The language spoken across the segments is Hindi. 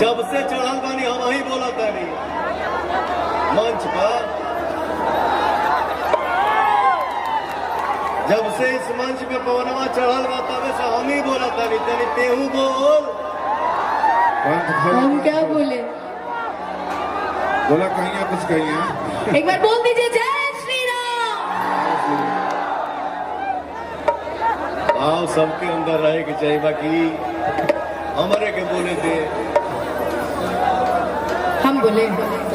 जब से चढ़ल बानी हम ही बोला तानी मंच पर, जब से इस मंच पे पवनवा चढ़ल बा तबे से हम ही बोला तानी, तनी तेहू बोल। हम क्या बोले? बोला कहीं कुछ कहीं एक बार बोल दीजिए जय श्री राम। आओ सबके अंदर रहे के चाहिए, बाकी हमारे के बोले थे हम बोले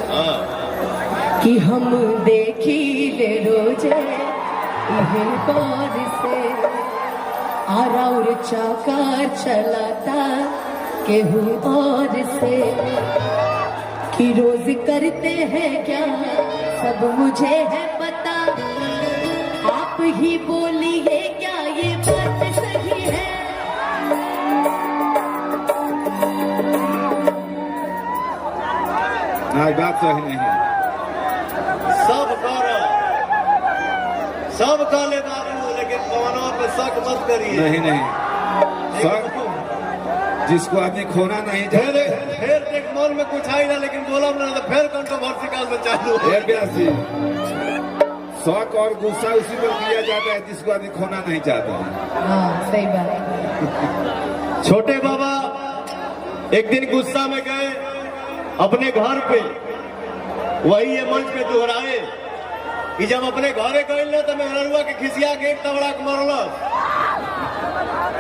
हाँ कि हम देखी ले रोजे इन्हें गौर से आरा और चाकर चलाता केहू और से कि रोज करते हैं क्या सब मुझे है पता, आप ही बोलिए क्या ये बात सही है? ना बात सही नहीं है। सब काले बाबू, लेकिन पवनवा पे शक मत करिए। नहीं नहीं शक जिसको आदमी खोना नहीं फिर चाहते। देख मन में कुछ आई ना, लेकिन बोला ना तो फिर कंट्रोवर्सी काल में चालू ये प्यासी शौक और गुस्सा उसी पर किया जाता है जिसको आदमी खोना नहीं चाहता। हाँ सही बात है। छोटे बाबा एक दिन गुस्सा में गए अपने घर पे, वही ये मंच पे दोहराए कि जब अपने घरे गए ना तो मेहरुआ के खिसिया के एक तबड़ा के मरल।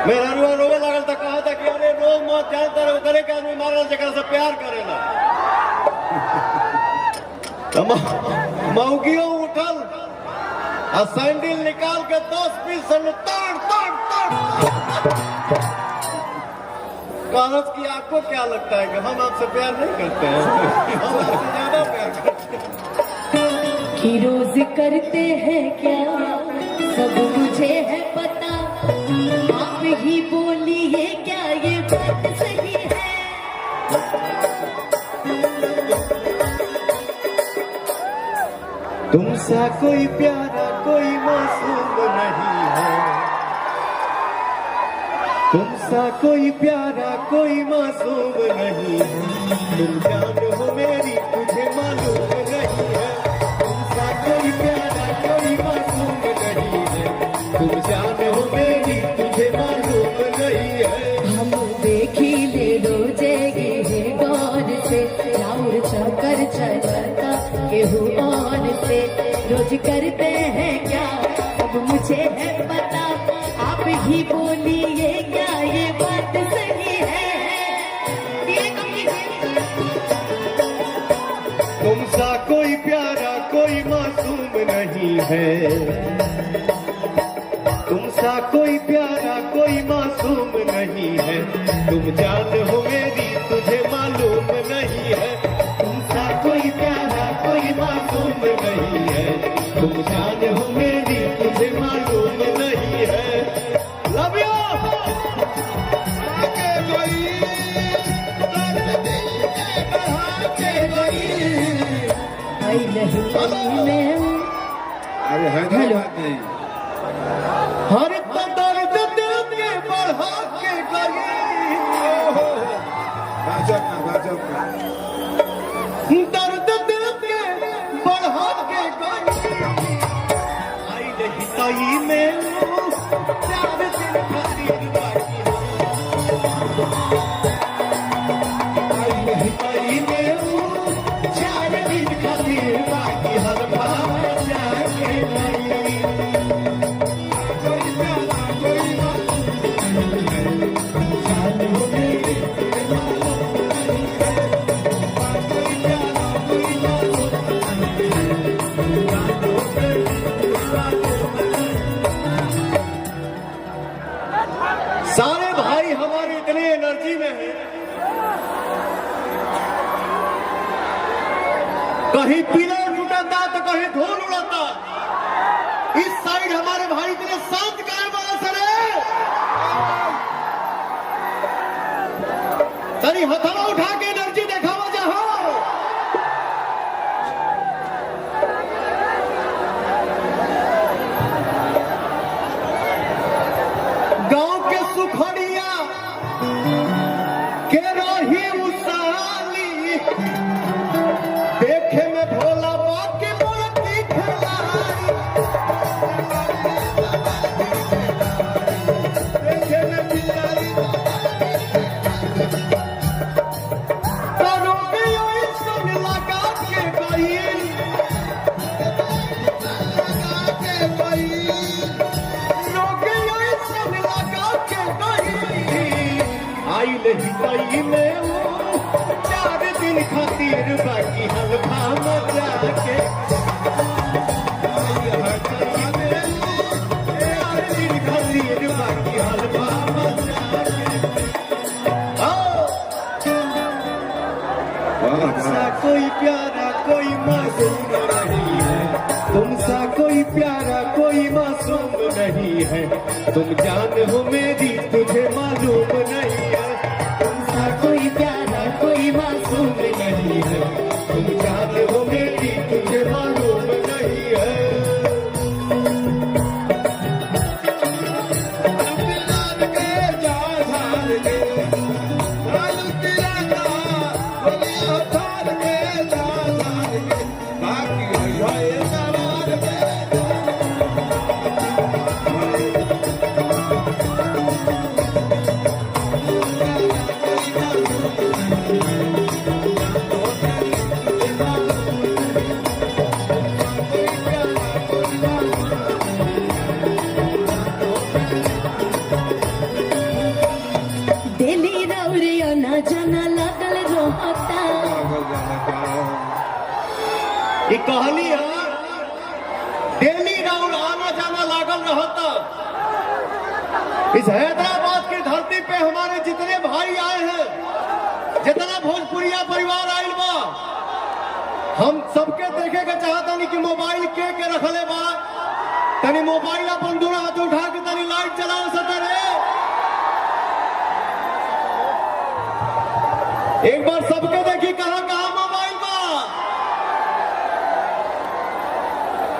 मेहरुआ रोवे लगल तो कहा था कि अरे रोज मत जानता रहो करे के आदमी मारल जगह से प्यार करेला। तो मौगियो उठल और सैंडल निकाल के 10 पीस तोड़ तोड़ तोड़ कागज की आपको क्या लगता है कि हम आपसे प्यार नहीं करते हैं? हम आपसे ज्यादा प्यार करते हैं। कि रोज करते हैं क्या सब मुझे है पता, आप ही बोलिए क्या ये बात सही है? तुमसा कोई प्यारा कोई मासूम नहीं है, तुमसा कोई प्यारा कोई मासूम नहीं है, तुम जान हो मेरी तुझे मालूम नहीं है। तुमसा कोई प्यारा कोई मासूम नहीं है, तुम जान हो मेरी तुझे मालूम नहीं है। हम देखी ले रोजे गे गौर से राउर चकर चलता केहू और से, रोज करते हैं क्या अब मुझे है पता, आप ही बोलिए क्या ये बात सही है? तुमसा कोई प्यारा कोई मासूम नहीं है, तुमसा कोई प्यारा कोई मासूम नहीं है, तुम जान हो मेरी तुझे मालूम नहीं है। तुमसा कोई प्यारा कोई मासूम नहीं है, तुम जान हो मेरी तुझे मालूम नहीं है। Love you. आई नहीं में अरे हैदराबाद नहीं हर दर्द दिल के बढ़ा के गई, भाजप ना दर्द दिल के बढ़ा के गई। आई नहीं ताई में प्यार दिन खातिर बाकी, आई नहीं ताई में प्यार दिन खातिर बाकी, हर बार जाके नहीं। सारे भाई हमारे इतने एनर्जी में हैं, कहीं पिलर टूटता तो कहीं धूल उड़ता। इस साइड हमारे भाई इतने शांत काहे वाला सर है, तनी हथवा उठा के एनर्जी देखावा जहां। गांव के सुखड़िया के रही उत्साह देखे में भोला बाकी मूर्ति खिलाड़ी, देखे में बिलारी करों में यों सन लगा के गई, आई लही में वो 4 दिन खातिर बाकी हल्का मजा के, 4 दिन खातिर बाकी हल्का मजा के। सा कोई प्यारा कोई मासूम नहीं है, तुमसा कोई प्यारा कोई मासूम नहीं है, तुम जान हो मेरी तुझे मालूम नहीं है, तुमसा कोई प्यारा कोई मासूम नहीं है, तुम जान हो मेरी तुझे मालूम नहीं है। दिली रौरिया न जाना लागल रोहता, ये कहली है दिल्ली राउर आना जाना लागल रहता। इस हैदराबाद की धरती पे हमारे जितने भाई आए हैं, जितना भोजपुरिया परिवार आयल बा, हम सबके देखे के चाहता नहीं कि मोबाइल के रखले बा, तनी मोबाइल अपन दूर हाथ उठा के तनी लाइट चलाओ सतरे। एक बार सबके देखी कहां कहां मोबाइल बा।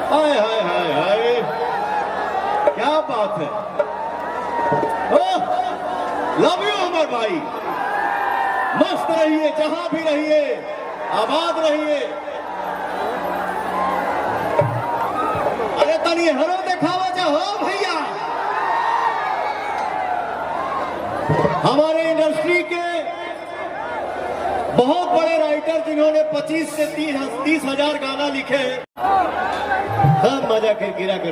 हाय हाय हाय हाय, क्या बात है। लव यू अमर भाई, मस्त रहिए, जहां भी रहिए, आबाद रहिए। अरे तनी हरो दिखावा चाहो भैया। हमारे इंडस्ट्री के बहुत बड़े राइटर जिन्होंने 25 से 30 हजार गाना लिखे हैं, सब मजा कर गिरा कर